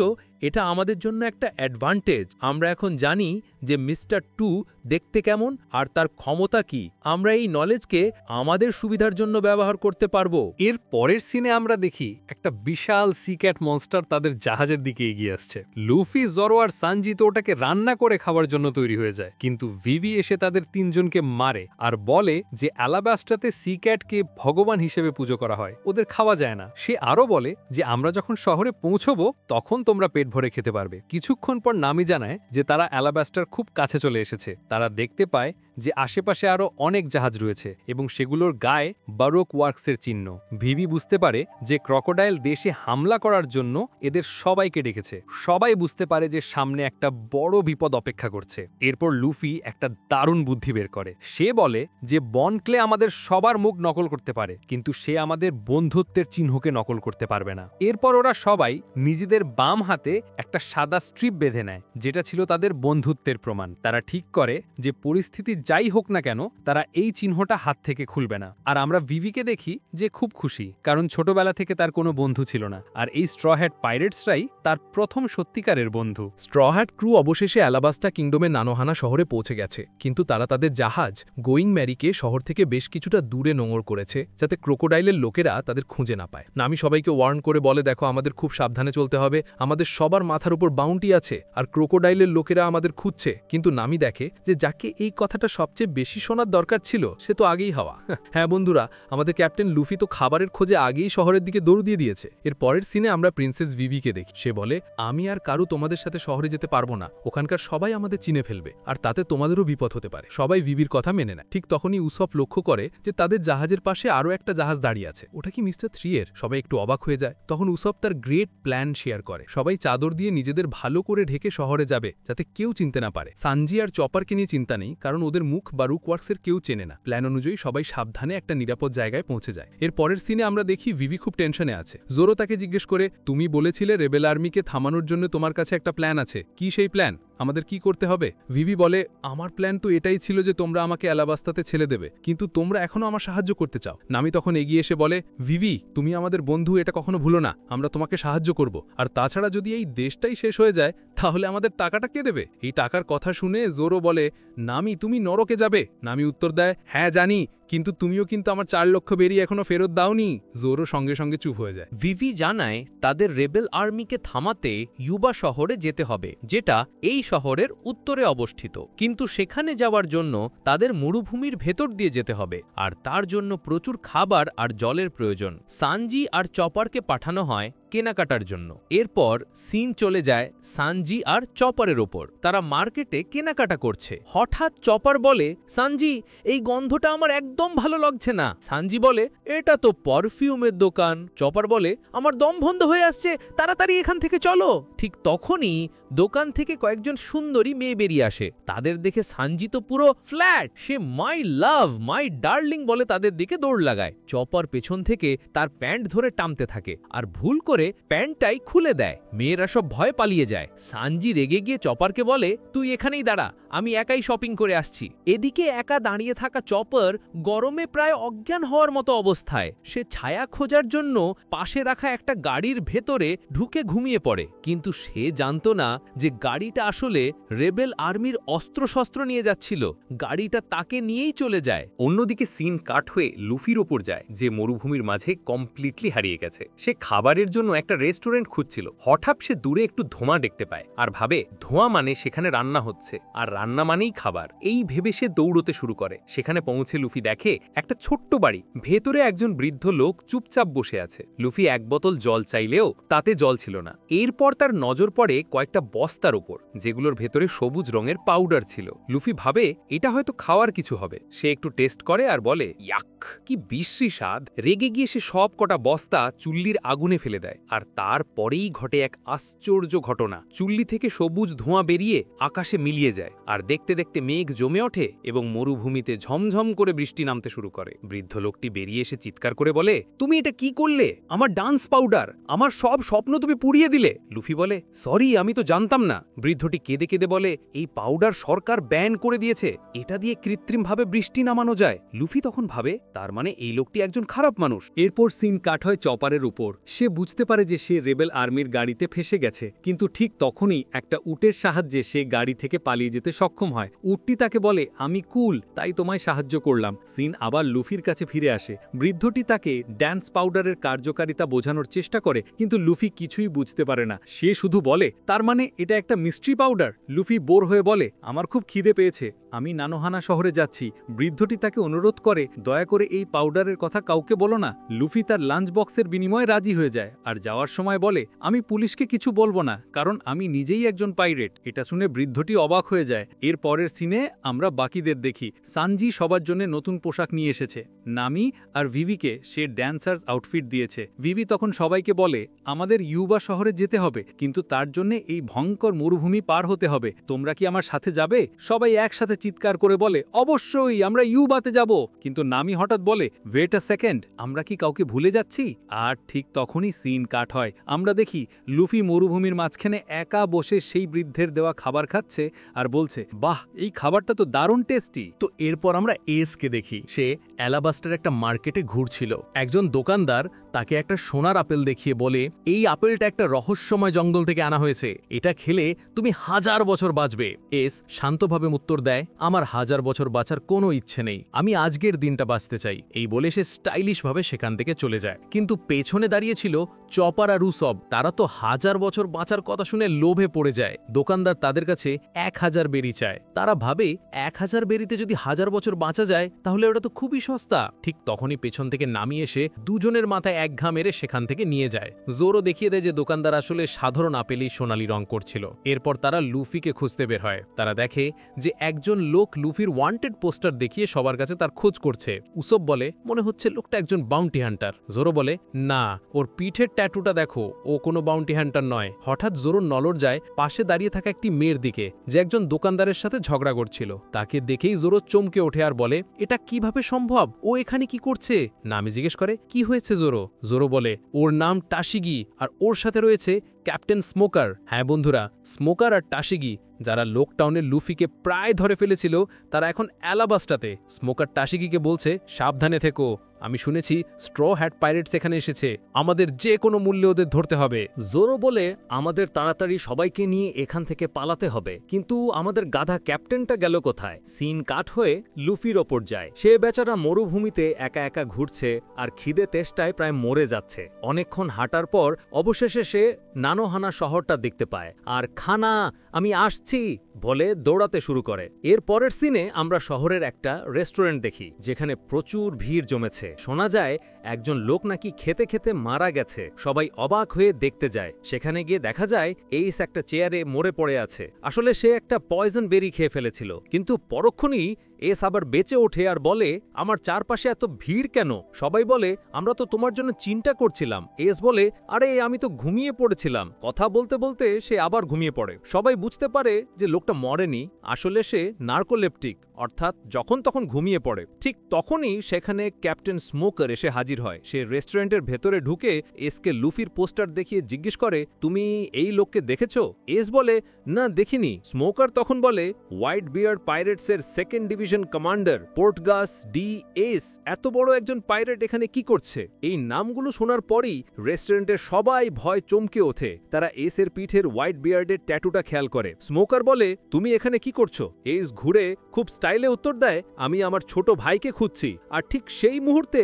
এটা আমাদের জন্য একটা অ্যাডভান্টেজ। আমরা এখন জানি যে মিস্টার টু দেখতে কেমন আর তার ক্ষমতা কি। আমরা এই নলেজকে আমাদের সুবিধার জন্য ব্যবহার করতে পারবো। এর পরের সিনে আমরা দেখি একটা বিশাল সিক্যাট মনস্টার তাদের জাহাজের দিকে এগিয়ে আসছে। লুফি, জরো আর সানজি তো ওটাকে রান্না করে খাওয়ার জন্য তৈরি হয়ে যায়, কিন্তু ভিভি এসে তাদের তিনজনকে মারে আর বলে যে অ্যালাবাস্টাতে সিক্যাটকে ভগবান হিসেবে পুজো করা হয়, ওদের খাওয়া যায় না। সে আরও বলে যে আমরা যখন শহরে পৌঁছবো তখন তোমরা পেট ভরে খেতে পারবে। কিছুক্ষণ পর নামি জানায় যে তারা অ্যালাবাস্টার খুব কাছে চলে এসেছে। তারা দেখতে পায় যে আশেপাশে আরও অনেক জাহাজ রয়েছে এবং সেগুলোর গায়ে বারোক ওয়ার্কসের চিহ্ন। ভিভি বুঝতে পারে যে ক্রকোডাইল দেশে হামলা করার জন্য এদের সবাইকে ডেকেছে। সবাই বুঝতে পারে যে সামনে একটা বড় বিপদ অপেক্ষা করছে। এরপর লুফি একটা দারুণ বুদ্ধি বের করে। সে বলে যে বন ক্লে আমাদের সবার মুখ নকল করতে পারে, কিন্তু সে আমাদের বন্ধুত্বের চিহ্নকে নকল করতে পারবে না। এরপর ওরা সবাই নিজেদের বাম হাতে একটা সাদা স্ট্রিপ বেঁধে নেয়, যেটা ছিল তাদের বন্ধুত্বের প্রমাণ। তারা ঠিক করে যে পরিস্থিতি যাই হোক না কেন তারা এই চিহ্নটা হাত থেকে খুলবে না। আর আমরা ভিভিকে দেখি যে খুব খুশি, কারণ ছোটবেলা থেকে তার কোনো বন্ধু ছিল না, আর এই স্ট্র হ্যাট পাইরেটসরাই তার প্রথম সত্যিকারের বন্ধু। স্ট্র হ্যাট ক্রু অবশেষে অ্যালাবাস্টা কিংডমের নানোহানা শহরে পৌঁছে গেছে, কিন্তু তারা তাদের জাহাজ গোয়িং ম্যারিকে শহর থেকে বেশ কিছুটা দূরে নোঙর করেছে, যাতে ক্রোকোডাইলের লোকেরা তাদের খুঁজে না পায়। নামি সবাইকে ওয়ার্ন করে বলে, দেখো আমাদের খুব সাবধানে চলতে হবে, আমাদের সবার মাথার উপর বাউন্টি আছে আর ক্রোকোডাইলের লোকেরা আমাদের খুঁজছে। কিন্তু নামি দেখে যে যাকে এই কথাটা সবচেয়ে বেশি শোনার দরকার ছিল সে তো আগেই হওয়া। হ্যাঁ বন্ধুরা, আমাদের ক্যাপ্টেন লুফি তো খাবারের খোঁজে আগেই শহরের দিকে দৌড় দিয়ে দিয়েছে। এর পরের সিনে আমরা প্রিন্সেস ভিভিকে দেখি। সে বলে, আমি আর কারু তোমাদের সাথে শহরে যেতে পারবো না, ওখানকার সবাই আমাদের চিনে ফেলবে আর তাতে তোমাদেরও বিপদ হতে পারে। সবাই ভিভির কথা মেনে নেয়। ঠিক তখনই উসপ লক্ষ্য করে যে তাদের জাহাজের পাশে আরও একটা জাহাজ দাঁড়িয়ে আছে। ওটা কি মিস্টার 3 এর? সবাই একটু অবাক হয়ে যায়। তখন উসপ তার গ্রেট প্ল্যান শেয়ার করে। সবাই চাদর দিয়ে নিজেদের ভালো করে ঢেকে শহরে যাবে, যাতে কেউ চিনতে না পারে। সানজি আর চপারকে নিয়ে চিন্তা নেই, কারণ ওদের মুখ বারুক ওয়ার্কসের কেউ চেনে না। প্ল্যান অনুযায়ী সবাই সাবধানে একটা নিরাপদ জায়গায় পৌঁছে যায়। এর পরের সিনে আমরা দেখি ভিভি খুব টেনশনে আছে। জোরো তাকে জিজ্ঞেস করে, তুমি বলেছিলে রেবেল আর্মিকে থামানোর জন্য তোমার কাছে একটা প্ল্যান আছে, কি সেই প্ল্যান? আমাদের কি করতে হবে? ভিভি বলে, আমার প্ল্যান তো এটাই ছিল যে তোমরা আমাকে অ্যালাবাস্তাতে ছেড়ে দেবে, কিন্তু তোমরা এখনো আমার সাহায্য করতে চাও। নামি তখন এগিয়ে এসে বলে, ভিভি তুমি আমাদের বন্ধু, এটা কখনো ভুলো না, আমরা তোমাকে সাহায্য করব। আর তাছাড়া যদি এই দেশটাই শেষ হয়ে যায় তাহলে আমাদের টাকাটা কে দেবে? এই টাকার কথা শুনে জোরো বলে, নামি তুমি নরকে যাবে? নামি উত্তর দেয়, হ্যাঁ জানি, কিন্তু তুমিও কিন্তু আমার 4 লক্ষ বেরিয়ে এখনো ফেরত দাওনি। জোরো সঙ্গে সঙ্গে চুপ হয়ে যায়। ভিভি জানায় তাদের রেবেল আর্মিকে থামাতে ইউবা শহরে যেতে হবে, যেটা এই শহরের উত্তরে অবস্থিত। কিন্তু সেখানে যাওয়ার জন্য তাদের মরুভূমির ভেতর দিয়ে যেতে হবে, আর তার জন্য প্রচুর খাবার আর জলের প্রয়োজন। সানজি আর চপারকে পাঠানো হয় কেনাকাটার জন্য। এরপর সিন চলে যায় সানজি আর চপারের ওপর। তারা মার্কেটে কেনাকাটা করছে। হঠাৎ চপার বলে, সানজি এই গন্ধটা আমার একদম ভালো লাগছে না। সানজি বলে, এটা তো পারফিউমের দোকান। চপার বলে, আমার দম বন্ধ হয়ে আসছে, তাড়াতাড়ি এখান থেকে চলো। ঠিক তখনই দোকান থেকে কয়েকজন সুন্দরী মেয়ে বেরিয়ে আসে। তাদের দেখে সানজি তো পুরো flat. Say my love, my darling বলে তাদের দিকে দৌড় লাগায়। চপার পেছন থেকে তার প্যান্ট ধরে টানতে থাকে আর ভুল করে প্যান্টটাই খুলে দেয়। মেয়েরা সব ভয় পালিয়ে যায়। সানজি রেগে গিয়ে চপারকে বলে, তুই এখানেই দাঁড়া, আমি একাই শপিং করে আসছি। এদিকে একা দাঁড়িয়ে থাকা চপার গরমে প্রায় অজ্ঞান হওয়ার মতো অবস্থায়। সে ছায়া খোঁজার জন্য পাশে রাখা একটা গাড়ির ভেতরে ঢুকে ঘুমিয়ে পড়ে, কিন্তু সে জানতো না যে গাড়িটা আসলে রেবেল আর্মির অস্ত্রশস্ত্র নিয়ে যাচ্ছিল। গাড়িটা তাকে নিয়েই চলে যায়। অন্যদিকে সিন কাট হয়ে লুফির ওপর যায়, যে মরুভূমির মাঝে কমপ্লিটলি হারিয়ে গেছে। সে খাবারের জন্য একটা রেস্টুরেন্ট খুঁজছিল। হঠাৎ সে দূরে একটু ধোঁয়া দেখতে পায় আর ভাবে ধোঁয়া মানে সেখানে রান্না হচ্ছে, আর রান্না মানেই খাবার। এই ভেবে সে দৌড়তে শুরু করে। সেখানে পৌঁছে লুফি দেখে একটা ছোট্ট বাড়ি, ভেতরে একজন বৃদ্ধ লোক চুপচাপ বসে আছে। লুফি এক বোতল জল চাইলেও তাতে জল ছিল না। এরপর তার নজর পড়ে কয়েকটা বস্তার উপর, যেগুলোর ভেতরে সবুজ রঙের পাউডার ছিল। লুফি ভাবে এটা হয়তো খাওয়ার কিছু হবে। সে একটু টেস্ট করে আর বলে, ইয়াক, কি বিশ্রী স্বাদ। রেগে গিয়ে সে সব কটা বস্তা চুল্লির আগুনে ফেলে দেয়। আর তারপরেই ঘটে এক আশ্চর্য ঘটনা। চুল্লি থেকে সবুজ ধোঁয়া বেরিয়ে আকাশে মিলিয়ে যায়, আর দেখতে দেখতে মেঘ জমে ওঠে এবং মরুভূমিতে ঝমঝম করে বৃষ্টি নামতে শুরু করে। বৃদ্ধ লোকটি বেরিয়ে এসে চিৎকার করে বলে, তুমি এটা কি করলে? আমার ডান্স পাউডার, আমার সব স্বপ্ন তুমি পুড়িয়ে দিলে। লুফি বলে, সরি, আমি তো জানতাম না। বৃদ্ধটি কেঁদে কেঁদে বলে, এই পাউডার সরকার ব্যান করে দিয়েছে, এটা দিয়ে কৃত্রিমভাবে বৃষ্টি নামানো যায়। লুফি তখন ভাবে, তার মানে এই লোকটি একজন খারাপ মানুষ। এরপর সিন কাট হয় চপারের উপর। সে বুঝতে পারে যে সে রেবেল আর্মির গাড়িতে ফেসে গেছে, কিন্তু ঠিক তখনই একটা উটের সাহায্যে সে গাড়ি থেকে পালিয়ে যেতে সক্ষম হয়। উটটি তাকে বলে, আমি কুল, তাই তোমায় সাহায্য করলাম। সিন আবার লুফির কাছে ফিরে আসে। বৃদ্ধটি তাকে ড্যান্স পাউডারের কার্যকারিতা বোঝানোর চেষ্টা করে, কিন্তু লুফি কিছুই বুঝতে পারে না। সে শুধু বলে, তার মানে এটা একটা মিস্ট্রি পাউডার। লুফি বোর হয়ে বলে, আমার খুব খিদে পেয়েছে, আমি নানোহানা শহরে যাচ্ছি। বৃদ্ধটি তাকে অনুরোধ করে, দয়া করে এই পাউডারের কথা কাউকে বলো না। লুফি তার লাঞ্চ বক্সের বিনিময়ে রাজি হয়ে যায়, আর আর যাওয়ার সময় বলে আমি পুলিশকে কিছু বলবো না, কারণ আমি নিজেই একজন পাইরেট। এটা শুনে বৃদ্ধটি অবাক হয়ে যায়। এর পরের সিনে আমরা বাকিদের দেখি। সানজি সবার জন্য নতুন পোশাক নিয়ে এসেছে। নামি আর ভিভিকে সে ড্যান্সার্স আউটফিট দিয়েছে। ভিভি তখন সবাইকে বলে আমাদের ইউবা শহরে যেতে হবে, কিন্তু তার জন্য এই ভয়ঙ্কর মরুভূমি পার হতে হবে। তোমরা কি আমার সাথে যাবে? সবাই একসাথে চিৎকার করে বলে অবশ্যই, আমরা ইউবাতে যাব। কিন্তু নামি হঠাৎ বলে ওয়েট আ সেকেন্ড, আমরা কি কাউকে ভুলে যাচ্ছি? আর ঠিক তখনই সিন কাট হয়। আমরা দেখি লুফি মরুভূমির মাঝখানে একা বসে সেই বৃদ্ধের দেওয়া খাবার খাচ্ছে আর বলছে বাহ, এই খাবারটা তো দারুণ টেস্টি। তো এরপর আমরা এসকে দেখি। সে অ্যালাবাস্টার একটা মার্কেটে ঘুরছিল। একজন দোকানদার তাকে একটা সোনার আপেল দেখিয়ে বলে এই আপেলটা একটা রহস্যময় জঙ্গল থেকে আনা হয়েছে, এটা খেলে তুমি 1000 বছর বাঁচবে। এস শান্তভাবে উত্তর দেয় আমার 1000 বছর বাঁচার কোনো ইচ্ছে নেই, আমি আজকের দিনটা বাঁচতে চাই। এই বলে সে স্টাইলিশভাবে সেখান থেকে চলে যায়। কিন্তু পেছনে দাঁড়িয়েছিল চপার আর রুসব। তারা তো 1000 বছর বাঁচার কথা শুনে লোভে পড়ে যায়। দোকানদার তাদের কাছে 1000 বেরি চায়। তারা ভাবে 1000 বেরিতে যদি 1000 বছর বাঁচা যায় তাহলে ওটা তো খুবই সস্তা। ঠিক তখনই পেছন থেকে নামিয়ে এসে দুজনের মাথায় এক ঘা মেরে সেখান থেকে নিয়ে যায়। জোরও দেখিয়ে দেয় যে দোকানদার আসলে সাধারণ আপেলই সোনালি রং করছিল। এরপর তারা লুফিকে খুঁজতে বের হয়। তারা দেখে যে একজন লোক লুফির ওয়ান্টেড পোস্টার দেখিয়ে সবার কাছে তার খোঁজ করছে। উসব বলে মনে হচ্ছে লোকটা একজন বাউন্টি হান্টার। জোরো বলে না, ওর পিঠের ট্যাটুটা দেখো, ও কোনো বাউন্টি হান্টার নয়। হঠাৎ জোরো নলর যায় পাশে দাঁড়িয়ে থাকা একটি মেয়ের দিকে, যে একজন দোকানদারের সাথে ঝগড়া করছিল। তাকে দেখেই জোরো চমকে ওঠে আর বলে এটা কিভাবে সম্ভব, ও এখানে কি করছে? নামি জিজ্ঞেস করে কি হয়েছে জোরো? জোরো বলে ওর নাম টাশিগি আর ওর সাথে রয়েছে ক্যাপ্টেন স্মোকার। হ্যাঁ বন্ধুরা, স্মোকার আর টাশিগি যারা লোকটাউনের লুফিকে প্রায় ধরে ফেলেছিল, তারা এখন অ্যালাবাস্টাতে। স্মোকার টাশিগিকে বলছে সাবধানে থেকো, আমি শুনেছি স্ট্র হ্যাট পাইরেটস এখানে এসেছে, আমাদের যে কোনো মূল্যে ওদের ধরতে হবে। জোরো বলে আমাদের তাড়াতাড়ি সবাইকে নিয়ে এখান থেকে পালাতে হবে, কিন্তু আমাদের গাধা ক্যাপ্টেনটা গেল কোথায়? সিন কাট হয়ে লুফির ওপর যায়। সে বেচারা মরুভূমিতে একা একা ঘুরছে আর খিদে তেষ্টায় প্রায় মরে যাচ্ছে। অনেকক্ষণ হাঁটার পর অবশেষে সে নানোহানা শহরটা দেখতে পায় আর খানা আমি আসছি বলে দৌড়াতে শুরু করে। এর পরের সিনে আমরা শহরের একটা রেস্টুরেন্ট দেখি যেখানে প্রচুর ভিড় জমেছে। শোনা যায় একজন লোক নাকি খেতে খেতে মারা গেছে। সবাই অবাক হয়ে দেখতে যায়। সেখানে গিয়ে দেখা যায় এইস একটা চেয়ারে মরে পড়ে আছে। আসলে সে একটা পয়জন বেরি খেয়ে ফেলেছিল। কিন্তু পরক্ষণেই এস আবার বেঁচে ওঠে আর বলে আমার চারপাশে এত ভিড় কেন? সবাই বলে আমরা তো তোমার জন্য চিন্তা করছিলাম। এস বলে আরে আমি তো ঘুমিয়ে পড়েছিলাম। কথা বলতে বলতে সে আবার ঘুমিয়ে পড়ে। সবাই বুঝতে পারে যে লোকটা মরেনি, আসলে সে নার্কোলেপটিক, অর্থাৎ যখন তখন ঘুমিয়ে পড়ে। ঠিক তখনই সেখানে ক্যাপ্টেন স্মোকার এসে হাজির হয়। সে রেস্টুরেন্টের ভেতরে ঢুকে এসকে লুফির পোস্টার দেখিয়ে জিজ্ঞেস করে তুমি এই লোককে দেখেছ? এস বলে না দেখিনি। স্মোকার তখন বলে হোয়াইট বিয়ার্ড পাইরেটসের 2nd division commander Portgas D Ace. এত বড় একজন পাইরেট এখানে কি করছে? এই নামগুলো শোনার পরই রেস্টুরেন্টের সবাই ভয় চমকে ওঠে। তারা এস এর পিঠের হোয়াইট বিয়ার্ডের ট্যাটুটা খেয়াল করে। স্মোকার বলে তুমি এখানে কি করছো? এস ঘুরে খুব স্টাইলে উত্তর দেয় আমি আমার ছোট ভাইকে খুঁজছি। আর ঠিক সেই মুহূর্তে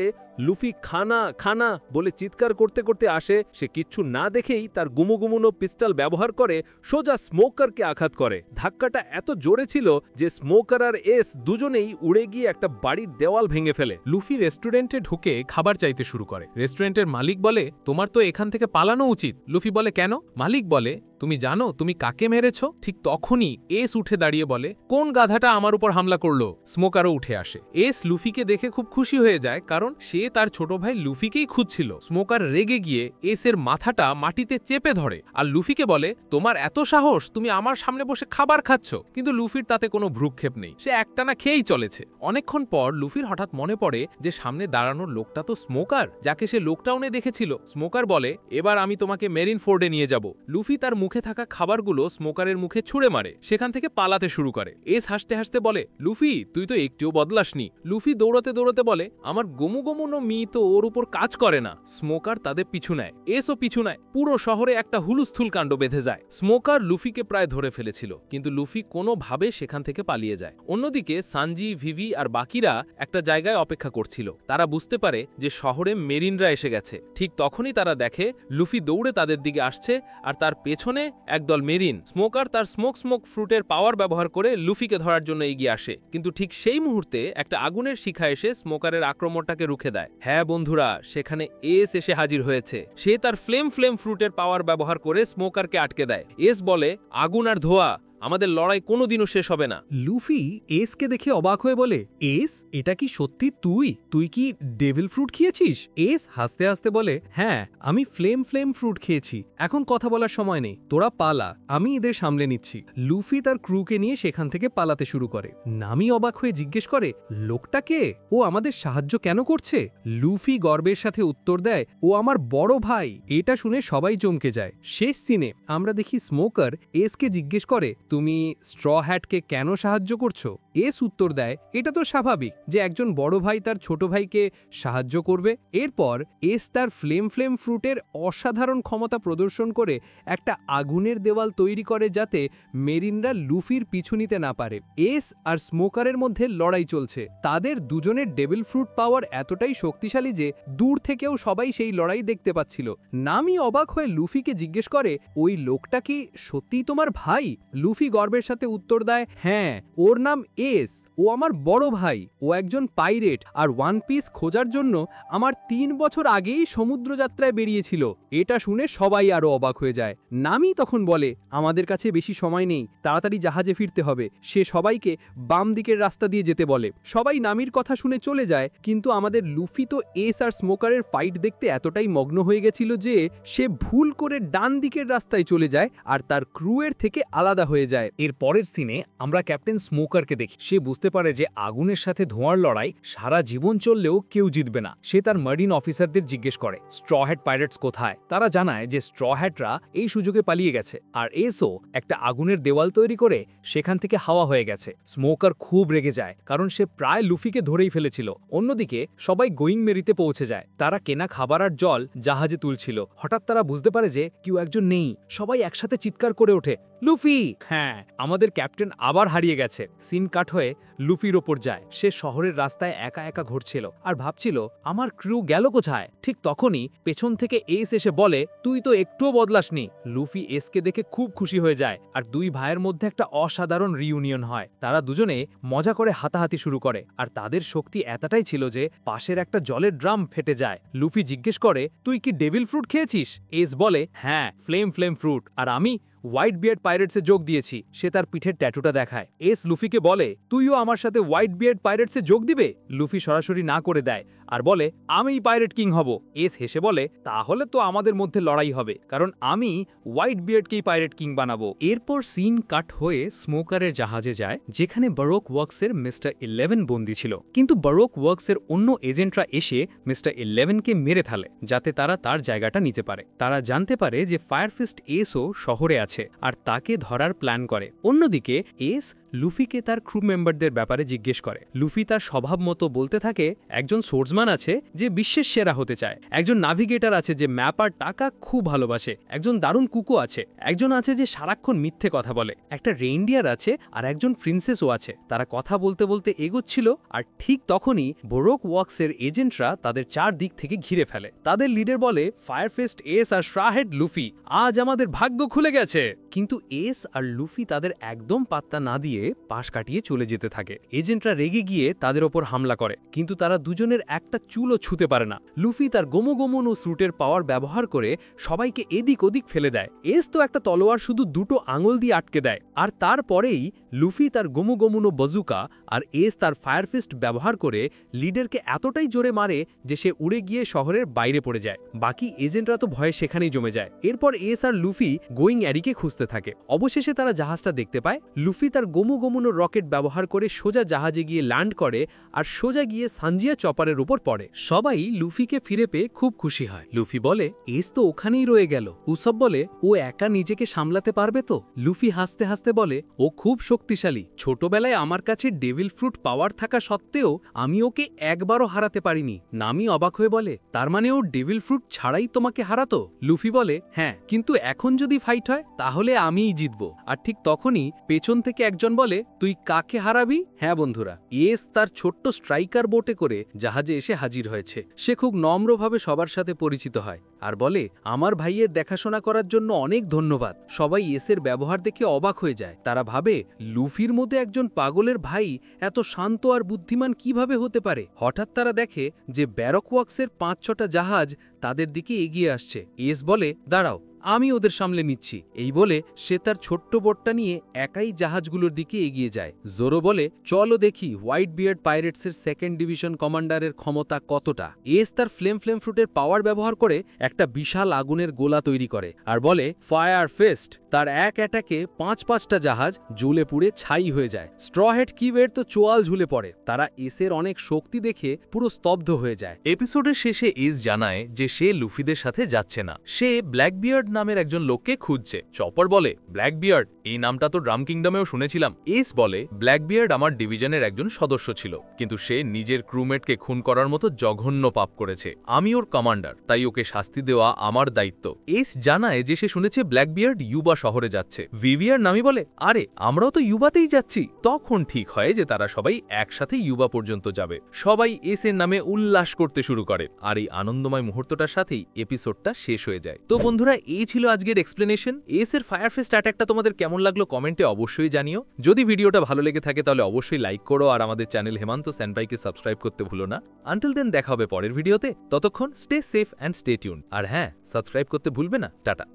লুফি খানা খানা বলে চিৎকার করতে করতে আসে। সে কিচ্ছু না দেখেই তার গুমুগুমুনো পিস্টল ব্যবহার করে সোজা স্মোকারকে আঘাত করে। ধাক্কাটা এত জোরে ছিল যে স্মোকার আর এস দুজনেই উড়ে গিয়ে একটা বাড়ির দেওয়াল ভেঙে ফেলে। লুফি রেস্টুরেন্টে ঢুকে খাবার চাইতে শুরু করে। রেস্টুরেন্টের মালিক বলে তোমার তো এখান থেকে পালানো উচিত। লুফি বলে কেন? মালিক বলে তুমি জানো তুমি কাকে মেরেছ? ঠিক তখনই এস উঠে দাঁড়িয়ে বলে কোন গাধাটা আমার উপর হামলা করলো? স্মোকারও উঠে আসে। এস লুফিকে দেখে খুব খুশি হয়ে যায়, কারণ সে তার ছোট ভাই লুফিকেই খুঁজছিল। স্মোকার রেগে গিয়ে এস এর মাথাটা মাটিতে চেপে ধরে আর লুফিকে বলে তোমার এত সাহস, তুমি আমার সামনে বসে খাবার খাচ্ছ। কিন্তু লুফির তাতে কোনো ভ্রুক্ষেপ নেই, সে একটানা খেয়েই চলেছে। অনেকক্ষণ পর লুফির হঠাৎ মনে পড়ে যে সামনে দাঁড়ানোর লোকটা তো স্মোকার, যাকে সে লোকটাউনে দেখেছিল। স্মোকার বলে এবার আমি তোমাকে মেরিন ফোর্ডে নিয়ে যাব। লুফি তার মুখে থাকা খাবারগুলো স্মোকারের মুখে ছুঁড়ে মারে, সেখান থেকে পালাতে শুরু করে। এস হাসতে হাসতে বলে লুফি তুই তো একটুও বদলাসনি। লুফি দৌড়াতে দৌড়াতে বলে আমার গোমু গোমুনো মি তো ওর উপর কাজ করে না। স্মোকার তাদের পিছু নেয়, এসও পিছু নেয়। পুরো শহরে একটা হুলুস্থুল কাণ্ড বেঁধে যায়। স্মোকার লুফিকে প্রায় ধরে ফেলেছিল, কিন্তু লুফি কোনোভাবে সেখান থেকে পালিয়ে যায়। অন্যদিকে সানজি, ভিভি আর বাকিরা একটা জায়গায় অপেক্ষা করছিল। তারা বুঝতে পারে যে শহরে মেরিনরা এসে গেছে। ঠিক তখনই তারা দেখে লুফি দৌড়ে তাদের দিকে আসছে আর তার পেছনে পিছনে একদল মেরিন। স্মোকার তার স্মোক ফ্রুটের পাওয়ার ব্যবহার করে লুফিকে ধরার জন্য এগিয়ে আসে, কিন্তু ঠিক সেই মুহূর্তে একটা আগুনের শিখা এসে স্মোকারের আক্রমণটাকে রুখে দেয়। হ্যাঁ বন্ধুরা, সেখানে এস এসে হাজির হয়েছে। সে তার ফ্লেম ফ্রুটের পাওয়ার ব্যবহার করে স্মোকারকে আটকে দেয়। এস বলে, আগুন আর ধোয়া, আমাদের লড়াই কোনোদিনও শেষ হবে না। লুফি এসকে দেখে অবাক হয়ে বলে, এস, এটা কি সত্যি তুই কি ডেভিল ফ্রুট খেয়েছিস? এস হাসতে হাসতে বলে, হ্যাঁ, আমি ফ্লেম ফ্রুট খেয়েছি। এখন কথা বলার সময় নেই, তোরা পালা, আমি এদের সামলে নিচ্ছি। লুফি তার ক্রুকে নিয়ে সেখান থেকে পালাতে শুরু করে। নামি অবাক হয়ে জিজ্ঞেস করে, লোকটা কে? ও আমাদের সাহায্য কেন করছে? লুফি গর্বের সাথে উত্তর দেয়, ও আমার বড় ভাই। এটা শুনে সবাই চমকে যায়। শেষ সিনে আমরা দেখি স্মোকার এসকে জিজ্ঞেস করে, তুমি স্ট্র হ্যাটকে কেন সাহায্য করছো? এস উত্তর দেয়, এটা তো স্বাভাবিক যে একজন বড় ভাই তার ছোট ভাইকে সাহায্য করবে। এরপর এস তার ফ্লেম ফ্রুটের অসাধারণ ক্ষমতা প্রদর্শন করে একটা আগুনের দেওয়াল তৈরি করে যাতে মেরিনরা লুফির পিছু নিতে না পারে। এস আর স্মোকারের মধ্যে লড়াই চলছে। তাদের দুজনের ডেভিল ফ্রুট পাওয়ার এতটাই শক্তিশালী যে দূর থেকেও সবাই সেই লড়াই দেখতে পাচ্ছিল। নামি অবাক হয়ে লুফিকে জিজ্ঞেস করে, ওই লোকটা কি সত্যিই তোমার ভাই? লুফি গর্বের সাথে উত্তর দেয়, হ্যাঁ, ওর নাম এস, ও আমার বড় ভাই। ও একজন পাইরেট আর ওয়ান পিস খোঁজার জন্য আমার 3 বছর আগেই সমুদ্রযাত্রায় বেরিয়েছিল। এটা শুনে সবাই আরো অবাক হয়ে যায়। নামি তখন বলে, আমাদের কাছে বেশি সময় নেই, তাড়াতাড়ি জাহাজে ফিরতে হবে। সে সবাইকে বাম দিকের রাস্তা দিয়ে যেতে বলে। সবাই নামির কথা শুনে চলে যায়, কিন্তু আমাদের লুফি তো এস আর স্মোকারের ফাইট দেখতে এতটাই মগ্ন হয়ে গেছিল যে সে ভুল করে ডান দিকের রাস্তায় চলে যায় আর তার ক্রুয়ের থেকে আলাদা হয়ে যায়। এর পরের সিনে আমরা ক্যাপ্টেন স্মোকারকে দেখি। সে বুঝতে পারে যে আগুনের সাথে ধোঁয়ার লড়াই সারা জীবন চললেও কেউ জিতবে না। সে তার মারিন অফিসারদের জিজ্ঞেস করে, স্ট্র হ্যাট পাইরেটস কোথায়? তারা জানায় যে স্ট্র হ্যাটরা এই সুযোগে পালিয়ে গেছে, আর এসও একটা আগুনের দেওয়াল তৈরি করে সেখান থেকে হাওয়া হয়ে গেছে। স্মোকার খুব রেগে যায়, কারণ সে প্রায় লুফিকে ধরেই ফেলেছিল। অন্যদিকে সবাই গোয়িং মেরিতে পৌঁছে যায়। তারা কেনা খাবার আর জল জাহাজে তুলছিল। হঠাৎ তারা বুঝতে পারে যে কেউ একজন নেই। সবাই একসাথে চিৎকার করে ওঠে, লুফি! হ্যাঁ, আমাদের ক্যাপ্টেন আবার হারিয়ে গেছে। সিন কাট হয়ে লুফির ওপর যায়। সে শহরের রাস্তায় একা একা ঘুরছিল আর ভাবছিল, আমার ক্রু গেল কোথায়? ঠিক তখনই পেছন থেকে এস এসে বলে, তুই তো একটুও বদলাসনি। লুফি এসকে দেখে খুব খুশি হয়ে যায়, আর দুই ভাইয়ের মধ্যে একটা অসাধারণ রিউনিয়ন হয়। তারা দুজনে মজা করে হাতাহাতি শুরু করে, আর তাদের শক্তি এতটাই ছিল যে পাশের একটা জলের ড্রাম ফেটে যায়। লুফি জিজ্ঞেস করে, তুই কি ডেভিল ফ্রুট খেয়েছিস? এস বলে, হ্যাঁ, ফ্লেম ফ্রুট, আর আমি হোয়াইট বিয়ার্ড পাইরেটসে যোগ দিয়েছি। সে তার পিঠের ট্যাটুটা দেখায়। এস লুফিকে বলে, তুইও আমার সাথে হোয়াইট বিয়ার্ড পাইরেটসে যোগ দিবে? লুফি সরাসরি না করে দেয় আর বলে, আমিই পাইরেট কিং হব। এস হেসে বলে, তাহলে তো আমাদের মধ্যে লড়াই হবে, কারণ আমি হোয়াইট বিয়ার্ডকেই পাইরেট কিং বানাবো। এরপর সিন কাট হয়ে স্মোকারের জাহাজে যায়, যেখানে বারোক ওয়ার্কসের মিস্টার 11 বন্দী ছিল। কিন্তু বারোক ওয়ার্কসের অন্য এজেন্টরা এসে মিস্টার 11কে মেরে ফেলে, যাতে তারা তার জায়গাটা নিতে পারে। তারা জানতে পারে যে ফায়ারফিস্ট এসও শহরে আছে আর তাকে ধরার প্ল্যান করে। অন্যদিকে এস লুফিকে তার ক্রু মেম্বারদের ব্যাপারে জিজ্ঞেস করে। লুফি তার স্বভাব মতো বলতে থাকে, একজন সোর্সম্যান আছে যে বিশ্বের সেরা হতে চায়, একজন নাভিগেটর আছে যে ম্যাপ আর টাকা খুব ভালোবাসে, একজন দারুণ কুকো আছে, একজন আছে যে সারাক্ষণ মিথ্যে কথা বলে, একটা রেইনডিয়ার আছে, আর একজন প্রিন্সেসও আছে। তারা কথা বলতে বলতে এগোচ্ছিল, আর ঠিক তখনই বোরোক ওয়ার্কসের এজেন্টরা তাদের চারদিক থেকে ঘিরে ফেলে। তাদের লিডার বলে, ফায়ারফিস্ট এস আর স্ট্রাহেড লুফি, আজ আমাদের ভাগ্য খুলে গেছে। কিন্তু এস আর লুফি তাদের একদম পাত্তা না দিয়ে পাশ কাটিয়ে চলে যেতে থাকে। এজেন্টরা রেগে গিয়ে তাদের ওপর হামলা করে, কিন্তু তারা দুজনের একটা চুলও ছুঁতে পারে না। লুফি তার গোমোগমন ও স্রুটের পাওয়ার ব্যবহার করে সবাইকে এদিক ওদিক ফেলে দেয়। এস তো একটা তলোয়ার শুধু দুটো আঙুল দিয়ে আটকে দেয়, আর তারপরেই লুফি তার গোমোগমন ও বজুকা আর এস তার ফায়ারফিস্ট ব্যবহার করে লিডারকে এতটাই জোরে মারে যে সে উড়ে গিয়ে শহরের বাইরে পড়ে যায়। বাকি এজেন্টরা তো ভয়ে সেখানেই জমে যায়। এরপর এস আর লুফি গোয়িং অ্যারিকে খুঁজতে থাকে। অবশেষে তারা জাহাজটা দেখতে পায়। লুফি তার গোমোগমন রকেট ব্যবহার করে সোজা জাহাজে গিয়ে ল্যান্ড করে আর সোজা গিয়ে সানজিয়া চপারের উপর পড়ে। সবাই লুফিকে ফিরে পেয়ে খুব খুশি হয়। লুফি বলে, এস তো ওখানেই রয়ে গেল। উসব বলে, ও একা নিজেকে সামলাতে পারবে তো? লুফি হাসতে হাসতে বলে, ও খুব শক্তিশালী। ছোটবেলায় আমার কাছে ডেভিল ফ্রুট পাওয়ার থাকা সত্ত্বেও আমি ওকে একবারও হারাতে পারিনি। নামি অবাক হয়ে বলে, তার মানে ও ডেভিল ফ্রুট ছাড়াই তোমাকে হারাতো? লুফি বলে, হ্যাঁ, কিন্তু এখন যদি ফাইট হয় তাহলে আমিই জিতব। আর ঠিক তখনই পেছন থেকে একজন বলে, তুই কাকে হারাবি? হ্যাঁ বন্ধুরা, এস তার ছোট্ট স্ট্রাইকার বোটে করে জাহাজে এসে হাজির হয়েছে। সে খুব নম্রভাবে সবার সাথে পরিচিত হয় আর বলে, আমার ভাইয়ের দেখাশোনা করার জন্য অনেক ধন্যবাদ। সবাই এসের ব্যবহার দেখে অবাক হয়ে যায়। তারা ভাবে, লুফির মধ্যে একজন পাগলের ভাই এত শান্ত আর বুদ্ধিমান কিভাবে হতে পারে। হঠাৎ তারা দেখে যে ব্যারকওয়াক্সের 5-6টা জাহাজ তাদের দিকে এগিয়ে আসছে। এস বলে, দাঁড়াও, আমি ওদের সামলে নিচ্ছি। এই বলে সে তার ছোট্ট বোটটা নিয়ে একাই জাহাজগুলোর দিকে এগিয়ে যায়। জোরো বলে, চলো দেখি হোয়াইট বিয়ার্ড পাইরেটসের 2nd ডিভিশন কমান্ডারের ক্ষমতা কতটা। এস তার ফ্লেম ফ্রুটের পাওয়ার ব্যবহার করে একটা বিশাল আগুনের গোলা তৈরি করে আর বলে, ফায়ার ফেস্ট। তার এক অ্যাটাকে 5-5টা জাহাজ জ্বলে পুড়ে ছাই হয়ে যায়। স্ট্রহেড কিওয়ের তো চোয়াল ঝুলে পড়ে। তারা এসের অনেক শক্তি দেখে পুরো স্তব্ধ হয়ে যায়। এপিসোডের শেষে এস জানায় যে সে লুফিদের সাথে যাচ্ছে না, সে ব্ল্যাকবিয়ার্ড নামের একজন লোককে খুঁজছে। চপার বলে, ব্ল্যাকবিয়ার্ড, এই নামটা তো ড্রাম কিংডমেও শুনেছিলাম। এস বলে, ব্ল্যাকবিয়ার্ড আমার ডিভিশনের একজন সদস্য ছিল, কিন্তু সে নিজের ক্রুমেটকে খুন করার মতো জঘন্য পাপ করেছে। আমি ওর কমান্ডার, তাই ওকে শাস্তি দেওয়া আমার দায়িত্ব। এস জানায় যে সে শুনেছে ব্ল্যাকবিয়ার্ড ইউবা শহরে যাচ্ছে। ভিভিয়ার নামি বলে, আরে আমরাও তো ইউবাতেই যাচ্ছি। তখন ঠিক হয় যে তারা সবাই একসাথে ইউবা পর্যন্ত যাবে। সবাই এস এর নামে উল্লাস করতে শুরু করে, আর এই আনন্দময় মুহূর্তটার সাথেই এপিসোডটা শেষ হয়ে যায়। তো বন্ধুরা, এই ছিল আজকের এক্সপ্লেনেশন। এস এর ফায়ারফেস্ট অ্যাটাকটা তোমাদের কেমন লাগলো কমেন্টে অবশ্যই জানিও। যদি ভিডিওটা ভালো লেগে থাকে তাহলে অবশ্যই লাইক করো, আর আমাদের চ্যানেল হেমান্ত সেনপাইকে সাবস্ক্রাইব করতে ভুলো না। আনটিল দেন দেখা হবে পরের ভিডিওতে। ততক্ষণ stay safe and stay tune. আর হ্যাঁ, সাবস্ক্রাইব করতে ভুলবে না। টাটা।